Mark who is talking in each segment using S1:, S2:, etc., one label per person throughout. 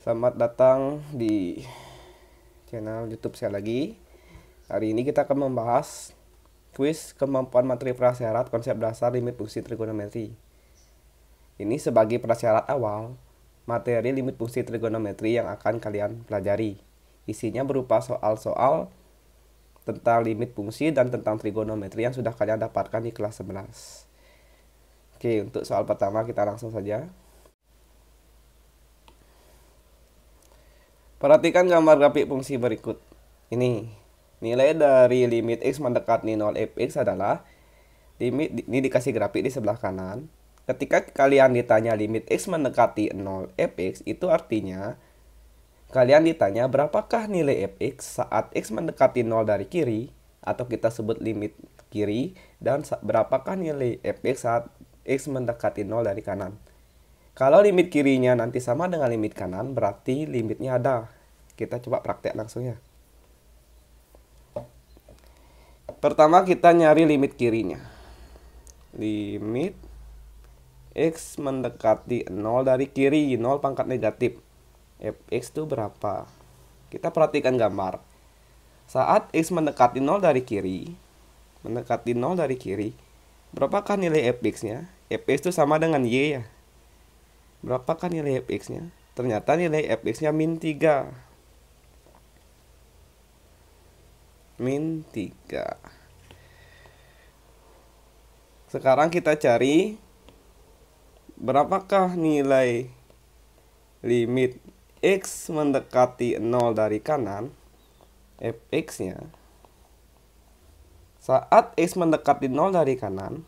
S1: Selamat datang di channel YouTube saya lagi. Hari ini kita akan membahas kuis kemampuan materi prasyarat konsep dasar limit fungsi trigonometri. Ini sebagai prasyarat awal materi limit fungsi trigonometri yang akan kalian pelajari. Isinya berupa soal-soal tentang limit fungsi dan tentang trigonometri yang sudah kalian dapatkan di kelas 11. Oke, untuk soal pertama kita langsung saja. Perhatikan gambar grafik fungsi berikut. Ini nilai dari limit x mendekati 0 fx adalah limit ini dikasih grafik di sebelah kanan. Ketika kalian ditanya limit x mendekati 0 fx, itu artinya kalian ditanya berapakah nilai fx saat x mendekati 0 dari kiri, atau kita sebut limit kiri, dan berapakah nilai fx saat x mendekati 0 dari kanan. Kalau limit kirinya nanti sama dengan limit kanan, berarti limitnya ada. Kita coba praktek langsung ya. Pertama kita nyari limit kirinya. Limit x mendekati 0 dari kiri, 0 pangkat negatif. Fx itu berapa? Kita perhatikan gambar. Saat x mendekati 0 dari kiri, berapakah nilai fx-nya? Fx itu sama dengan y ya. Berapakah nilai fx-nya? Ternyata nilai fx-nya min 3. Min 3. Sekarang kita cari berapakah nilai limit x mendekati 0 dari kanan, fx-nya. Saat x mendekati 0 dari kanan,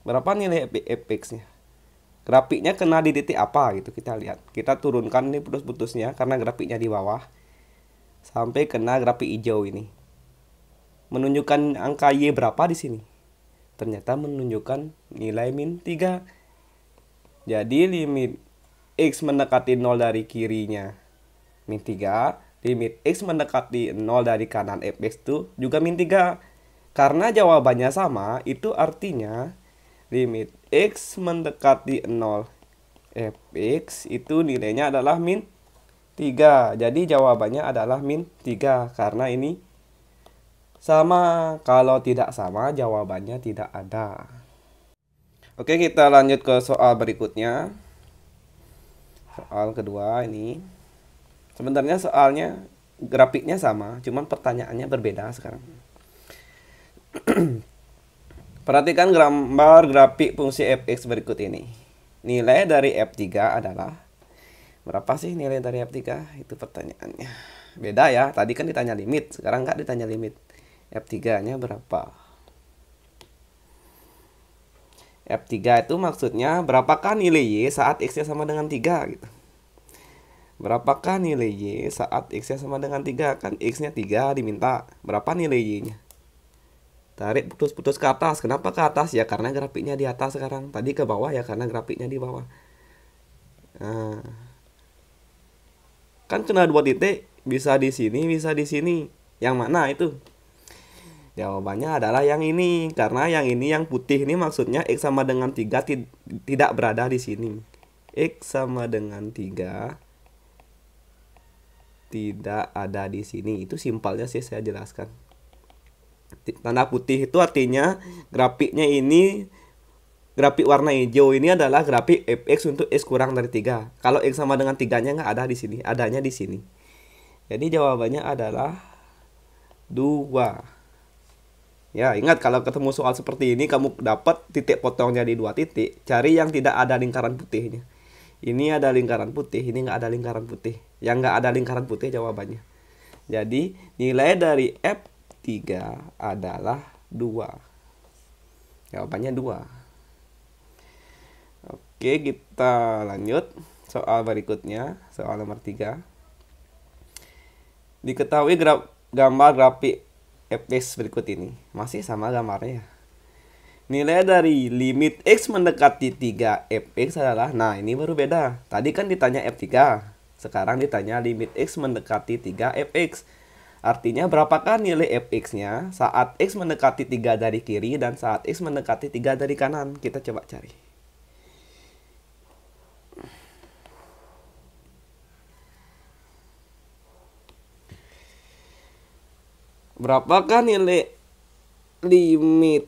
S1: berapa nilai fx-nya? Grafiknya kena di titik apa gitu, kita lihat. Kita turunkan ini putus-putusnya karena grafiknya di bawah sampai kena grafik hijau ini. Menunjukkan angka y berapa di sini? Ternyata menunjukkan nilai min 3. Jadi limit x mendekati 0 dari kirinya min 3, limit x mendekati 0 dari kanan fx itu juga min 3. Karena jawabannya sama, itu artinya limit x mendekati 0 fx itu nilainya adalah min 3. Jadi jawabannya adalah min 3 karena ini sama. Kalau tidak sama, jawabannya tidak ada. Oke, kita lanjut ke soal berikutnya. Soal kedua ini. Sebenarnya soalnya grafiknya sama, cuman pertanyaannya berbeda sekarang. Perhatikan gambar grafik fungsi fx berikut ini. Nilai dari f3 adalah berapa sih nilai dari f3? Itu pertanyaannya. Beda ya, tadi kan ditanya limit, sekarang nggak ditanya limit. F3-nya berapa? F3 itu maksudnya berapakah nilai Y saat X-nya sama dengan 3 gitu. Berapakah nilai Y saat X-nya sama dengan 3? Kan X-nya 3 diminta. Berapa nilai Y-nya? Tarik putus-putus ke atas. Kenapa ke atas? Ya karena grafiknya di atas sekarang. Tadi ke bawah ya karena grafiknya di bawah. Nah, kan kena 2 titik. Bisa di sini, bisa di sini. Yang mana itu? Jawabannya adalah yang ini. Karena yang ini, yang putih ini maksudnya X sama dengan 3 tidak berada di sini. X sama dengan 3 tidak ada di sini. Itu simpelnya sih saya jelaskan. Tanda putih itu artinya grafiknya ini, grafik warna hijau ini adalah grafik fx untuk x kurang dari 3. Kalau x sama dengan 3-nya nggak ada di sini, adanya di sini. Jadi jawabannya adalah 2. Ya, ingat kalau ketemu soal seperti ini kamu dapat titik potongnya di 2 titik, cari yang tidak ada lingkaran putihnya. Ini ada lingkaran putih, ini nggak ada lingkaran putih. Yang nggak ada lingkaran putih jawabannya. Jadi nilai dari F3 adalah 2. Jawabannya 2. Oke, kita lanjut. Soal berikutnya, soal nomor 3. Diketahui gambar grafik fx berikut ini. Masih sama gambarnya. Nilai dari limit x mendekati 3 fx adalah, nah ini baru beda. Tadi kan ditanya f3, sekarang ditanya limit x mendekati 3 fx. Artinya berapakah nilai fx-nya saat x mendekati 3 dari kiri dan saat x mendekati 3 dari kanan. Kita coba cari. Berapakah nilai limit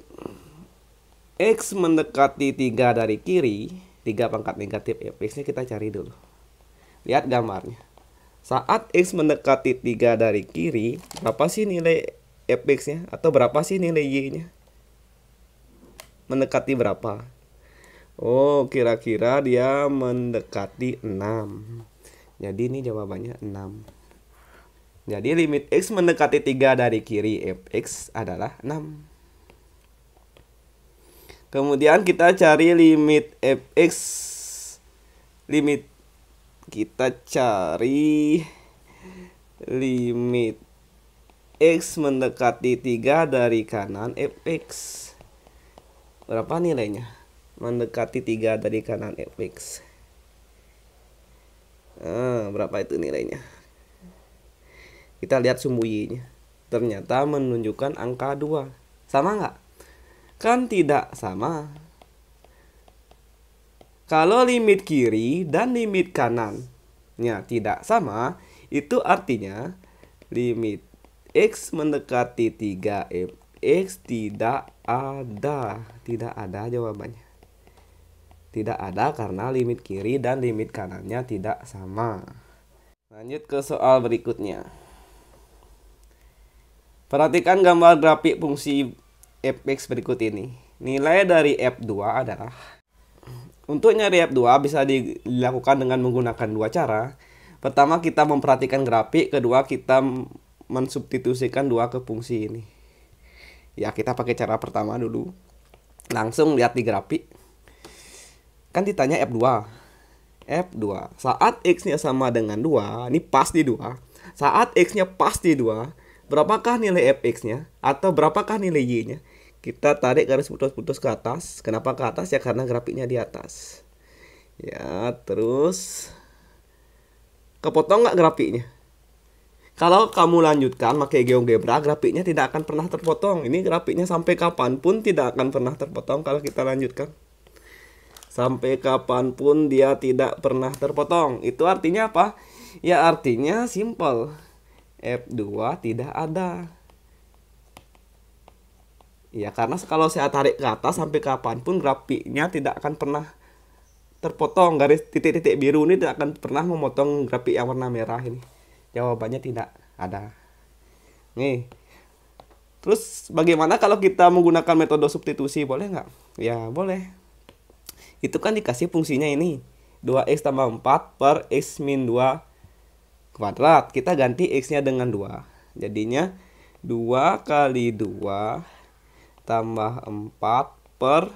S1: X mendekati 3 dari kiri? 3 pangkat negatif fx-nya kita cari dulu. Lihat gambarnya. Saat X mendekati 3 dari kiri, berapa sih nilai fx-nya? Atau berapa sih nilai y-nya? Mendekati berapa? Oh, kira-kira dia mendekati 6. Jadi ini jawabannya 6. Jadi limit X mendekati 3 dari kiri fx adalah 6. Kemudian kita cari limit fx. Kita cari limit X mendekati 3 dari kanan fx. Berapa nilainya? Mendekati 3 dari kanan fx. Berapa itu nilainya? Kita lihat sumbu y-nya. Ternyata menunjukkan angka 2. Sama nggak? Kan tidak sama. Kalau limit kiri dan limit kanannya tidak sama, itu artinya limit X mendekati 3 fx tidak ada. Tidak ada jawabannya. Tidak ada karena limit kiri dan limit kanannya tidak sama. Lanjut ke soal berikutnya. Perhatikan gambar grafik fungsi fx berikut ini. Nilai dari f2 adalah, untuk nyari f2 bisa dilakukan dengan menggunakan dua cara. Pertama, kita memperhatikan grafik. Kedua, kita mensubstitusikan dua ke fungsi ini. Ya, kita pakai cara pertama dulu. Langsung lihat di grafik. Kan ditanya f2. Saat x-nya sama dengan 2, ini pas di 2. Saat x-nya pas di 2, berapakah nilai fx-nya? Atau berapakah nilai y-nya? Kita tarik garis putus-putus ke atas. Kenapa ke atas? Ya karena grafiknya di atas. Ya, terus kepotong nggak grafiknya? Kalau kamu lanjutkan pakai GeoGebra, grafiknya tidak akan pernah terpotong. Ini grafiknya sampai kapanpun tidak akan pernah terpotong kalau kita lanjutkan. Sampai kapanpun dia tidak pernah terpotong. Itu artinya apa? Ya artinya simple. F2 tidak ada. Ya karena kalau saya tarik ke atas sampai kapanpun grafiknya tidak akan pernah terpotong. Garis titik-titik biru ini tidak akan pernah memotong grafik yang warna merah ini. Jawabannya tidak ada. Nih. Terus bagaimana kalau kita menggunakan metode substitusi? Boleh nggak? Ya boleh. Itu kan dikasih fungsinya ini 2x tambah 4 per x min 2 kuadrat. Kita ganti x-nya dengan 2. Jadinya 2 kali 2 tambah 4 per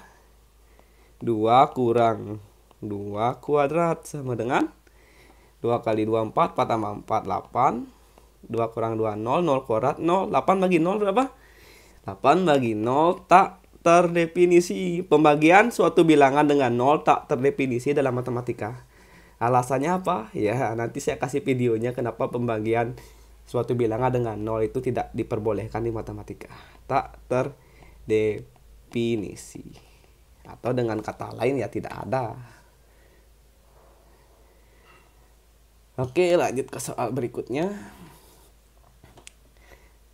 S1: 2 kurang 2 kuadrat sama dengan 2 kali 2 4, 4 tambah 4 8, 2 kurang 2 0, 0 kuadrat 0, 8 bagi 0 berapa? 8 bagi 0 tak terdefinisi. Pembagian suatu bilangan dengan 0 tak terdefinisi dalam matematika. Alasannya apa? Ya nanti saya kasih videonya kenapa pembagian suatu bilangan dengan 0 itu tidak diperbolehkan di matematika. Tak terdefinisi. Atau dengan kata lain ya tidak ada. Oke, lanjut ke soal berikutnya.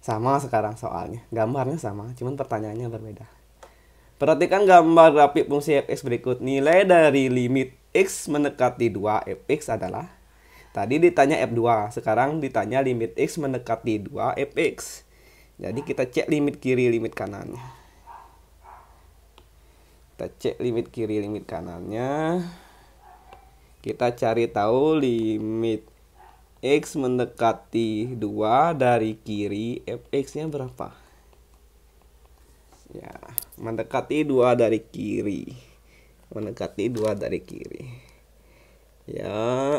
S1: Sama sekarang soalnya. Gambarnya sama, cuman pertanyaannya berbeda. Perhatikan gambar grafik fungsi fx berikut. Nilai dari limit x mendekati 2 fx adalah, tadi ditanya f2, sekarang ditanya limit x mendekati 2 fx. Jadi kita cek limit kiri, limit kanannya. Kita cek limit kiri, limit kanannya. Kita cari tahu limit x mendekati 2 dari kiri, fx-nya berapa? Ya, mendekati 2 dari kiri. Mendekati 2 dari kiri. Ya.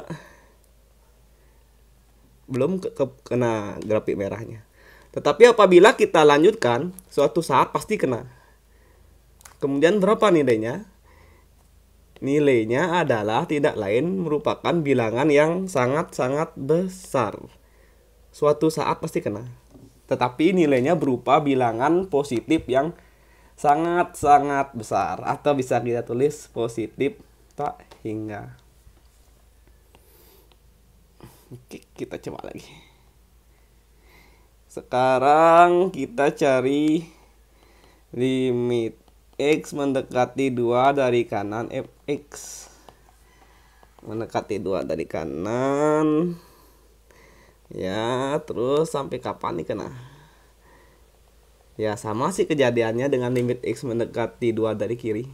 S1: Belum kena grafik merahnya. Tetapi apabila kita lanjutkan, suatu saat pasti kena. Kemudian berapa nilainya? Nilainya adalah tidak lain merupakan bilangan yang sangat-sangat besar. Suatu saat pasti kena. Tetapi nilainya berupa bilangan positif yang sangat-sangat besar. Atau bisa kita tulis positif tak hingga. Oke, kita coba lagi. Sekarang kita cari limit X mendekati 2 dari kanan fx. Mendekati 2 dari kanan. Ya, terus sampai kapan nih kena? Ya, sama sih kejadiannya dengan limit X mendekati 2 dari kiri.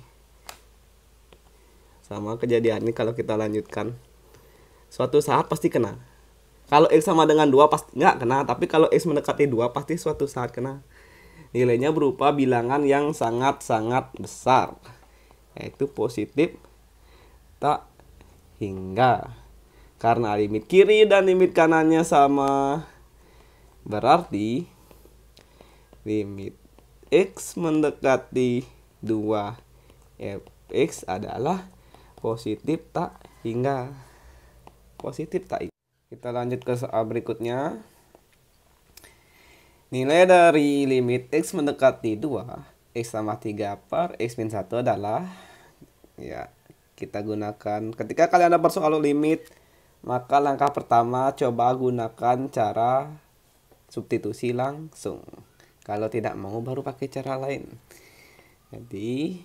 S1: Sama kejadiannya kalau kita lanjutkan. Suatu saat pasti kena. Kalau X sama dengan 2 pasti nggak kena. Tapi kalau X mendekati 2 pasti suatu saat kena. Nilainya berupa bilangan yang sangat-sangat besar, yaitu positif tak hingga. Karena limit kiri dan limit kanannya sama, berarti limit X mendekati 2 fx adalah positif tak hingga. Positif tak hingga. Kita lanjut ke soal berikutnya. Nilai dari limit X mendekati 2 X sama 3 per X min 1 adalah, ya, kita gunakan ketika kalian dapat soal limit, maka langkah pertama coba gunakan cara substitusi langsung. Kalau tidak mau baru pakai cara lain. Jadi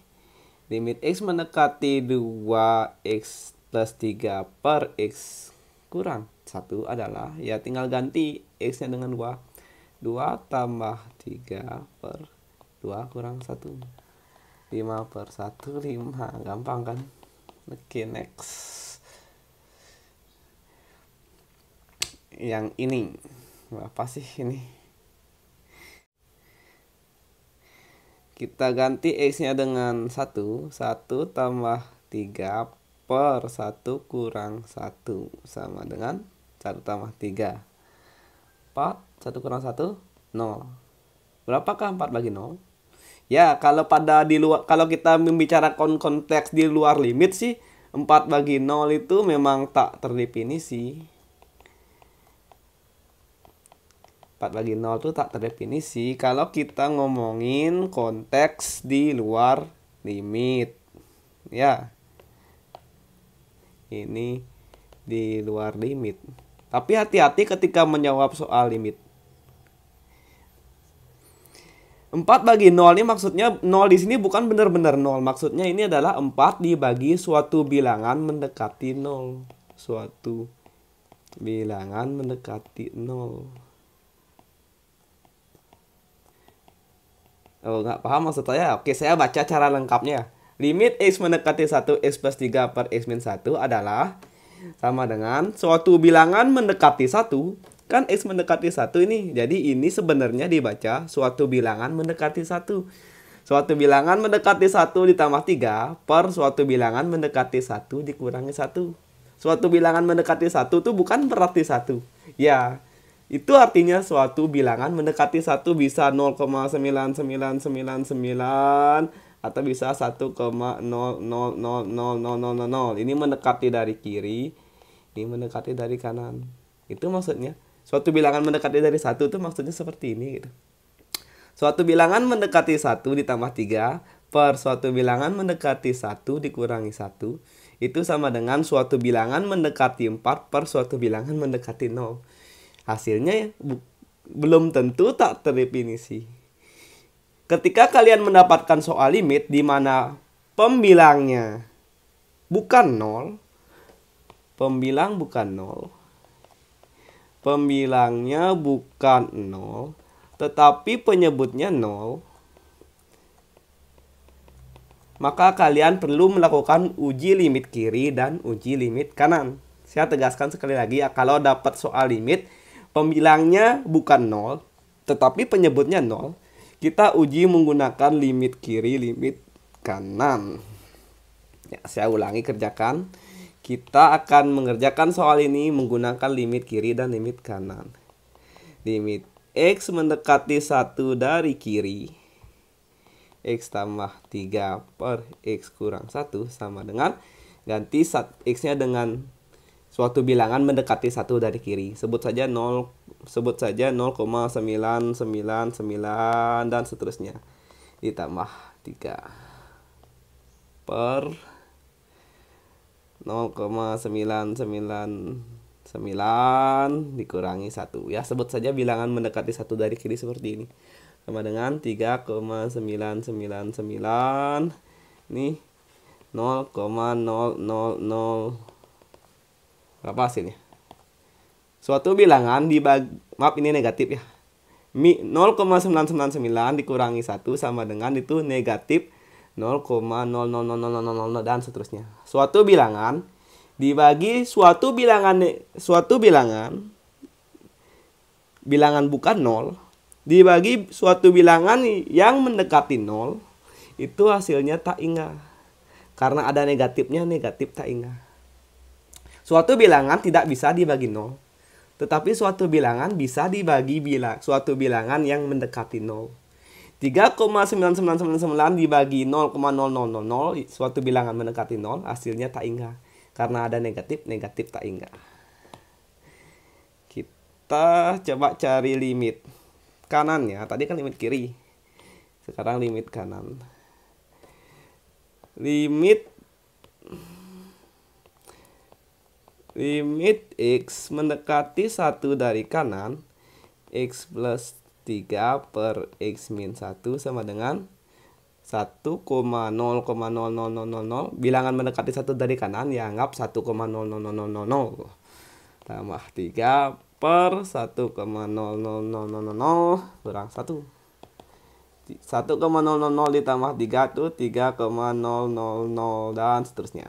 S1: limit X mendekati 2 X plus 3 per X kurang 1 adalah, ya tinggal ganti X nya dengan 2. 2 tambah 3 per 2 kurang 1. 5 per 1, 5. Gampang kan? Oke, next. Yang ini. Apa sih ini? Kita ganti X-nya dengan 1. 1 tambah 3 per 1 kurang 1. Sama dengan 1 tambah 3. 4, 1 kurang 1, 0. Berapakah 4 bagi 0? Ya, kalau kalau kita membicarakan konteks di luar limit sih, 4 bagi 0 itu memang tak terdefinisi. 4 bagi 0 itu tak terdefinisi kalau kita ngomongin konteks di luar limit. Ya. Ini di luar limit. Tapi hati-hati ketika menjawab soal limit. 4 bagi 0 ini maksudnya 0 di sini bukan benar-benar 0. Maksudnya ini adalah 4 dibagi suatu bilangan mendekati 0. Suatu bilangan mendekati 0. Oh, nggak paham maksud saya? Oke, saya baca cara lengkapnya. Limit X mendekati 1 X plus 3 per X min 1 adalah sama dengan suatu bilangan mendekati 1. Kan X mendekati 1 ini. Jadi ini sebenarnya dibaca suatu bilangan mendekati 1. Suatu bilangan mendekati 1 ditambah 3 per suatu bilangan mendekati 1 dikurangi 1. Suatu bilangan mendekati 1 itu bukan berarti 1. Ya, itu artinya suatu bilangan mendekati 1 bisa 0,99999 atau bisa 1,000000. Ini mendekati dari kiri, ini mendekati dari kanan. Itu maksudnya. Suatu bilangan mendekati dari 1 itu maksudnya seperti ini gitu. Suatu bilangan mendekati 1 ditambah 3 per suatu bilangan mendekati 1 dikurangi 1 itu sama dengan suatu bilangan mendekati 4 per suatu bilangan mendekati 0. Hasilnya belum tentu tak terdefinisi. Ketika kalian mendapatkan soal limit di mana pembilangnya bukan 0, pembilang bukan 0, pembilangnya bukan 0, tetapi penyebutnya 0, maka kalian perlu melakukan uji limit kiri dan uji limit kanan. Saya tegaskan sekali lagi ya, kalau dapat soal limit, pembilangnya bukan 0, tetapi penyebutnya 0, kita uji menggunakan limit kiri, limit kanan. Ya, saya ulangi, kerjakan. Kita akan mengerjakan soal ini menggunakan limit kiri dan limit kanan. Limit X mendekati 1 dari kiri, X tambah 3 per X kurang 1 sama dengan ganti X-nya dengan suatu bilangan mendekati 1 dari kiri. Sebut saja 0,999 dan seterusnya. Ditambah 3 per 0,999 9 dikurangi 1. Ya, sebut saja bilangan mendekati 1 dari kiri seperti ini. Sama dengan 3,999. Nih 0,000. Berapa hasilnya? Suatu bilangan dibagi, maaf ini negatif ya. 0,9999 dikurangi 1 sama dengan itu negatif 0,000000 dan seterusnya. Suatu bilangan dibagi suatu bilangan bilangan bukan 0 dibagi suatu bilangan yang mendekati 0, itu hasilnya tak inga. Karena ada negatifnya, negatif tak inga. Suatu bilangan tidak bisa dibagi 0, tetapi suatu bilangan bisa dibagi suatu bilangan yang mendekati 0. 3,9999 dibagi 0,0000, suatu bilangan mendekati 0, hasilnya tak inga. Karena ada negatif, negatif tak inga. Kita coba cari limit kanannya. Tadi kan limit kiri. Sekarang limit kanan. Limit X mendekati 1 dari kanan, X plus 3 per X min 1 sama dengan 1,00000. Bilangan mendekati 1 dari kanan ya anggap 1,00000 tambah 3 per 1,00000 kurang 1. 1,000 ditambah 3 tuh 3,000 dan seterusnya.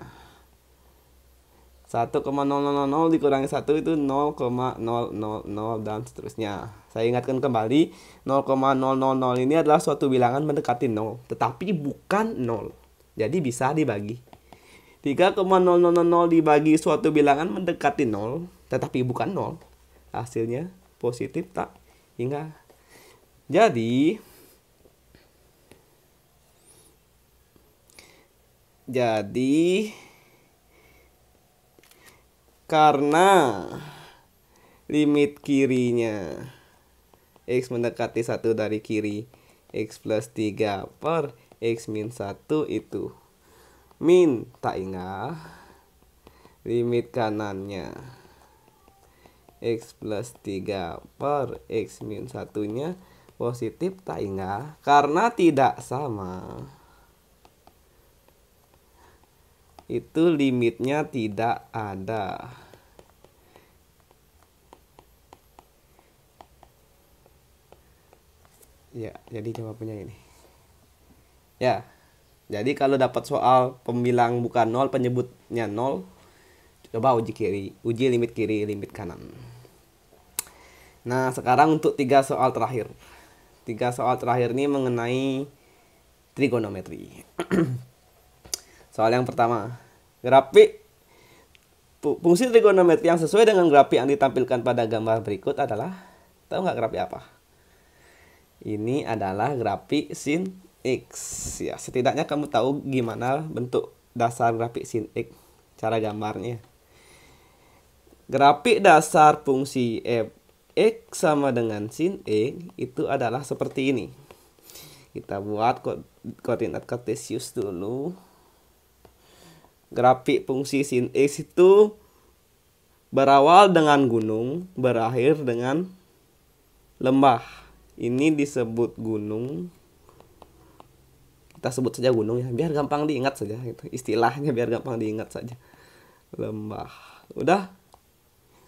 S1: 1,000 dikurangi 1 itu 0,000 dan seterusnya. Saya ingatkan kembali, 0,000 ini adalah suatu bilangan mendekati 0, tetapi bukan 0. Jadi bisa dibagi. 3,000 dibagi suatu bilangan mendekati 0, tetapi bukan 0. Hasilnya positif tak hingga. Jadi karena limit kirinya X mendekati 1 dari kiri, X plus 3 per X min 1 itu min tak ingat. Limit kanannya X plus 3 per X min 1-nya positif tak ingat. Karena tidak sama, itu limitnya tidak ada. Ya, jadi jawabannya ini. Ya, jadi kalau dapat soal pembilang bukan 0, penyebutnya 0, coba uji limit kiri, limit kanan. Nah, sekarang untuk 3 soal terakhir. 3 soal terakhir ini mengenai trigonometri. Soal yang pertama, grafik fungsi trigonometri yang sesuai dengan grafik yang ditampilkan pada gambar berikut adalah, tahu nggak grafik apa? Ini adalah grafik sin X. Ya, setidaknya kamu tahu gimana bentuk dasar grafik sin X, cara gambarnya. Grafik dasar fungsi f X sama dengan sin X itu adalah seperti ini. Kita buat koordinat kartesius dulu. Grafik fungsi sin X itu berawal dengan gunung, berakhir dengan lembah. Ini disebut gunung. Kita sebut saja gunung ya, biar gampang diingat saja gitu. Istilahnya biar gampang diingat saja. Lembah. Udah.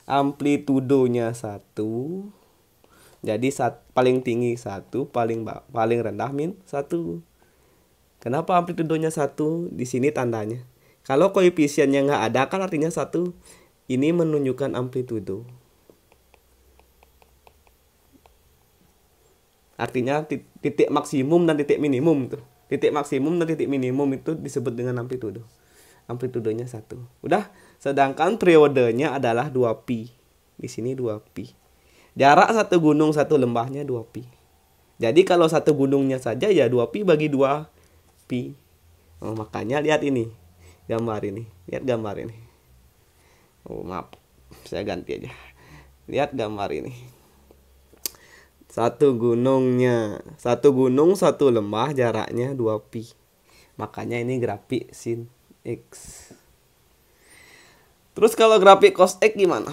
S1: Amplitudonya 1. Jadi paling tinggi 1, paling rendah min 1. Kenapa amplitudonya 1? Di sini tandanya. Kalau koefisiennya nggak ada kan artinya 1. Ini menunjukkan amplitudo. Artinya titik maksimum dan titik minimum tuh. Titik maksimum dan titik minimum itu disebut dengan amplitudo. Amplitudonya 1. Udah, sedangkan periodenya adalah 2pi. Di sini 2pi. Jarak satu gunung satu lembahnya 2pi. Jadi kalau satu gunungnya saja ya 2pi bagi 2pi. Oh, makanya lihat ini. Gambar ini. Lihat gambar ini. Oh, maaf. Saya ganti aja. Lihat gambar ini. Satu gunung, satu lembah, jaraknya 2pi. Makanya ini grafik sin X. Terus kalau grafik cos X gimana?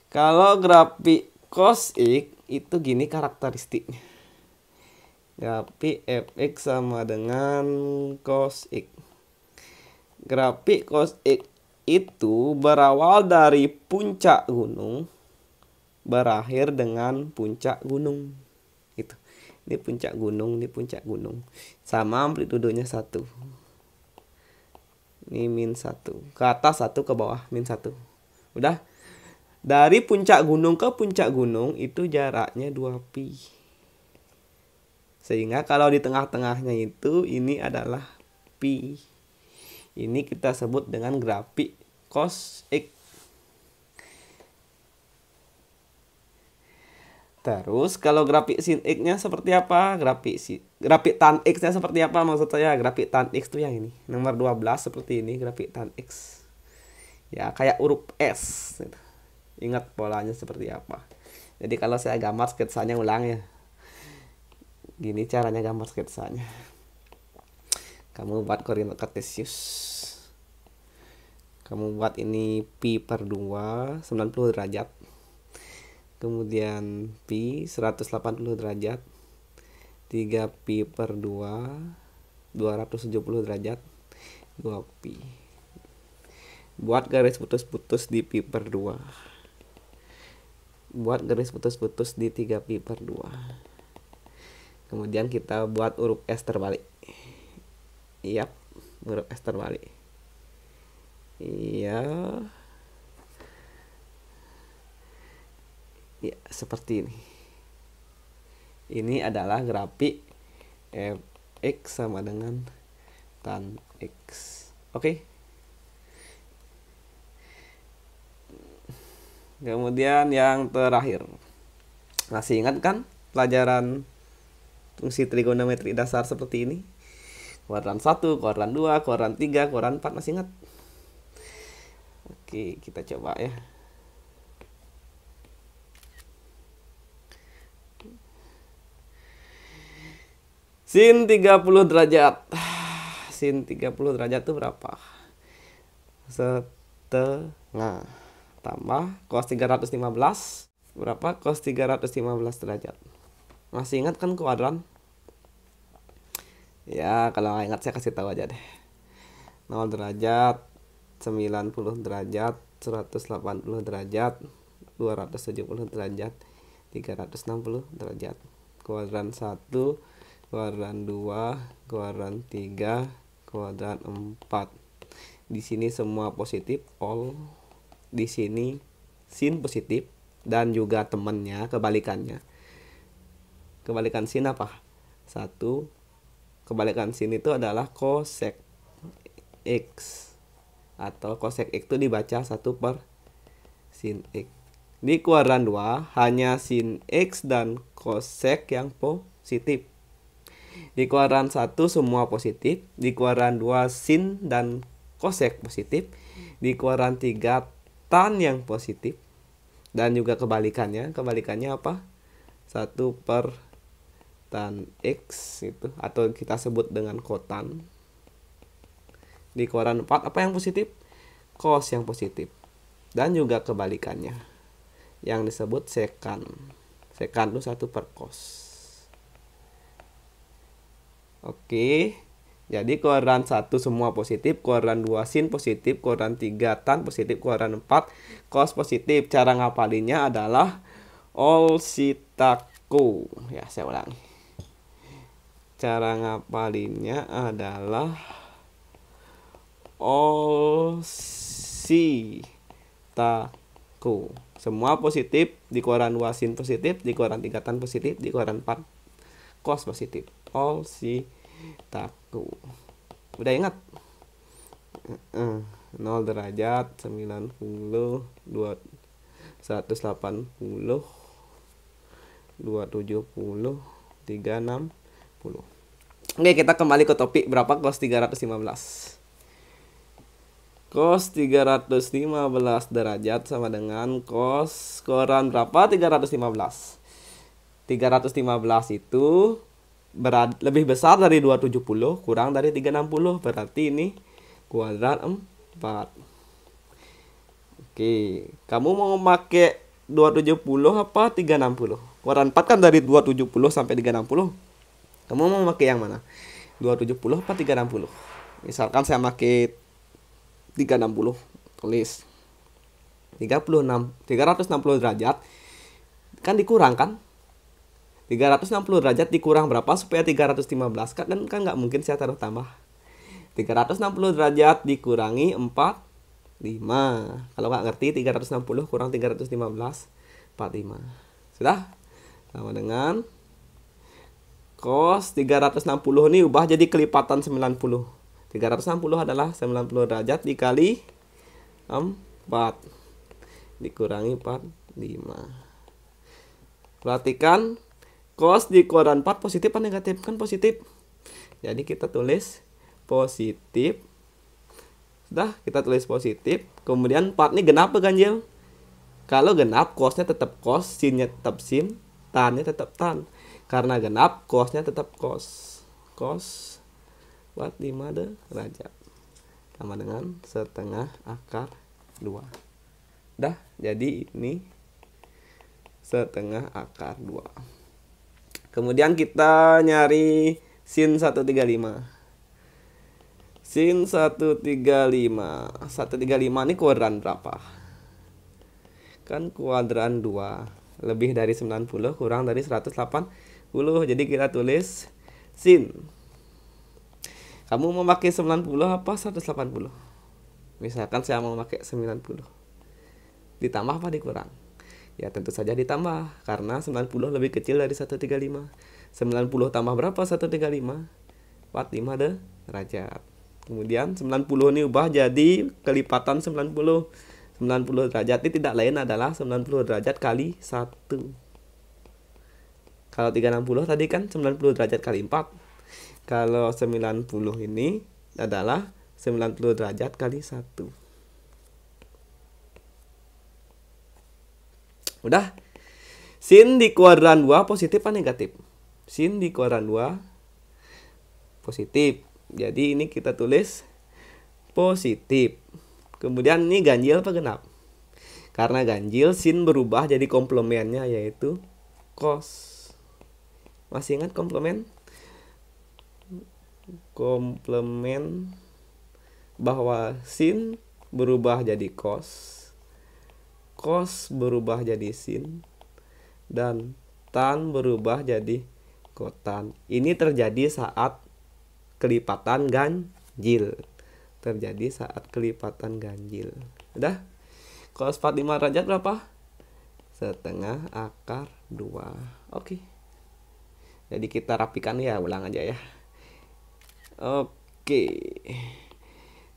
S1: Kalau grafik cos X itu gini karakteristiknya. Grafik fx sama dengan cos X. Grafik cos X itu berawal dari puncak gunung, berakhir dengan puncak gunung. Itu. Ini puncak gunung, ini puncak gunung. Sama amplitudenya 1. Ini min 1. Ke atas 1, ke bawah min 1. Udah. Dari puncak gunung ke puncak gunung itu jaraknya 2pi. Sehingga kalau di tengah-tengahnya itu ini adalah pi. Ini kita sebut dengan grafik cos X. Terus kalau grafik sin X-nya seperti apa? Grafik tan X-nya seperti apa maksud saya? Grafik tan X itu yang ini. Nomor 12 seperti ini grafik tan X. Ya, kayak huruf S gitu. Ingat polanya seperti apa. Jadi kalau saya gambar sketsanya ulang ya. Gini caranya gambar sketsanya. Kamu buat koordinat kartesius. Kamu buat ini pi per 2, 90 derajat. Kemudian pi 180 derajat. 3 pi per 2, 270 derajat. 2 pi. Buat garis putus-putus di pi per 2. Buat garis putus-putus di 3 pi per 2. Kemudian kita buat huruf S terbalik. Iya, huruf S terbalik. Iya. Ya, seperti ini. Ini adalah grafik fx sama dengan tan x. Oke. Kemudian yang terakhir. Masih ingat kan pelajaran fungsi trigonometri dasar seperti ini? Kuadran 1, kuadran 2, kuadran 3, kuadran 4, masih ingat? Oke, kita coba ya. Sin 30 derajat. Sin 30 derajat itu berapa? Setengah. Tambah cos 315. Berapa? Cos 315 derajat. Masih ingat kan kuadran? Ya, kalau nggak ingat saya kasih tahu aja deh. 0 derajat, 90 derajat, 180 derajat, 270 derajat, 360 derajat. Kuadran 1, kuadran 2, kuadran 3, kuadran 4. Di sini semua positif, all. Di sini sin positif dan juga temannya kebalikannya. Kebalikan sin apa? 1. Kebalikan sin itu adalah cosec X. Atau cosec X itu dibaca 1 per sin X. Di kuadran 2 hanya sin X dan cosec yang positif. Di kuadran 1 semua positif. Di kuadran 2 sin dan cosec positif. Di kuadran 3 tan yang positif. Dan juga kebalikannya. Kebalikannya apa? 1 per tan X itu, atau kita sebut dengan kotan. Di kuadran 4 apa yang positif? Cos yang positif. Dan juga kebalikannya yang disebut sekan. Sekan itu 1 per cos. Oke. Jadi kuadran 1 semua positif, kuadran 2 sin positif, kuadran 3 tan positif, kuadran 4 cos positif. Cara ngapalinnya adalah all sitaku. Ya, saya ulangi. Cara ngapalinnya adalah all sitaku. Semua positif. Di kuadran 2 sin positif, di kuadran 3 tan positif, di kuadran 4 cos positif. All sitaku. Udah ingat? 0 derajat, 90, 2, 180, 270, 360. Oke, kita kembali ke topik. Berapa cos 315? Cos 315 derajat sama dengan cos kuadran berapa? 315. 315 itu lebih besar dari 270, kurang dari 360. Berarti ini kuadran 4. Oke, kamu mau pakai 270 apa 360? Kuadran 4 kan dari 270 sampai 360. Kamu mau pakai yang mana? 270 apa 360? Misalkan saya pakai 360. Tulis 360 derajat kan dikurangkan. 360 derajat dikurang berapa supaya 315? Kan nggak mungkin saya taruh tambah. 360 derajat dikurangi 45. Kalau nggak ngerti 360 kurang 315, 45. Sudah? Sama dengan cos 360 ini ubah jadi kelipatan 90. 360 adalah 90 derajat dikali 4 dikurangi 45. Perhatikan cos di kuadran 4 positif atau negatif? Kan positif. Jadi kita tulis positif. Sudah, kita tulis positif. Kemudian 4 ini genap apa ganjil? Kalau genap, cosnya tetap cos, sinnya tetap sin, tannya tetap tan. Karena genap, cosnya tetap cos. Cos 45 derajat. Sama dengan setengah akar 2. Dah, jadi ini setengah akar 2. Kemudian kita nyari sin 135. Sin 135. 135 ini kuadran berapa? Kan kuadran 2. Lebih dari 90 kurang dari 180. Jadi kita tulis sin. Kamu mau pakai 90 apa 180? Misalkan saya mau pakai 90. Ditambah apa dikurang? Ya tentu saja ditambah, karena 90 lebih kecil dari 135. 90 tambah berapa 135? 45 derajat. Kemudian 90 ini ubah jadi kelipatan 90. 90 derajat ini tidak lain adalah 90 derajat kali 1. Kalau 360 tadi kan 90 derajat kali 4. Kalau 90 ini adalah 90 derajat kali 1. Udah. Sin di kuadran 2 positif atau negatif? Sin di kuadran 2 positif. Jadi ini kita tulis positif. Kemudian ini ganjil apa genap? Karena ganjil, sin berubah jadi komplemennya yaitu cos. Masih ingat komplemen? Komplemen bahwa sin berubah jadi cos. Cos berubah jadi sin, dan tan berubah jadi kotan. Ini terjadi saat kelipatan ganjil. Terjadi saat kelipatan ganjil. Udah? Cos 45 derajat berapa? Setengah akar 2. Oke. Jadi kita rapikan ya, ulang aja ya. Oke.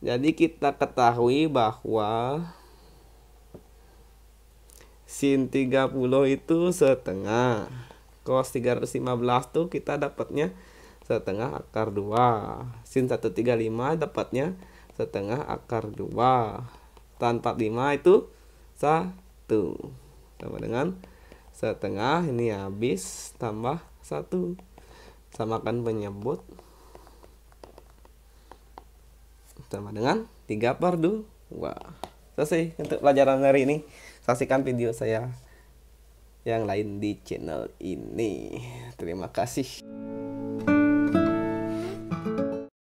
S1: Jadi kita ketahui bahwa sin 30 itu setengah. Cos 315 tuh kita dapatnya setengah akar 2. Sin 135 dapatnya setengah akar 2. Tan 45 itu 1. Sama dengan setengah, ini habis tambah 1. Samakan penyebut. Sama dengan 3/2. Selesai untuk pelajaran hari ini. Saksikan video saya yang lain di channel ini. Terima kasih.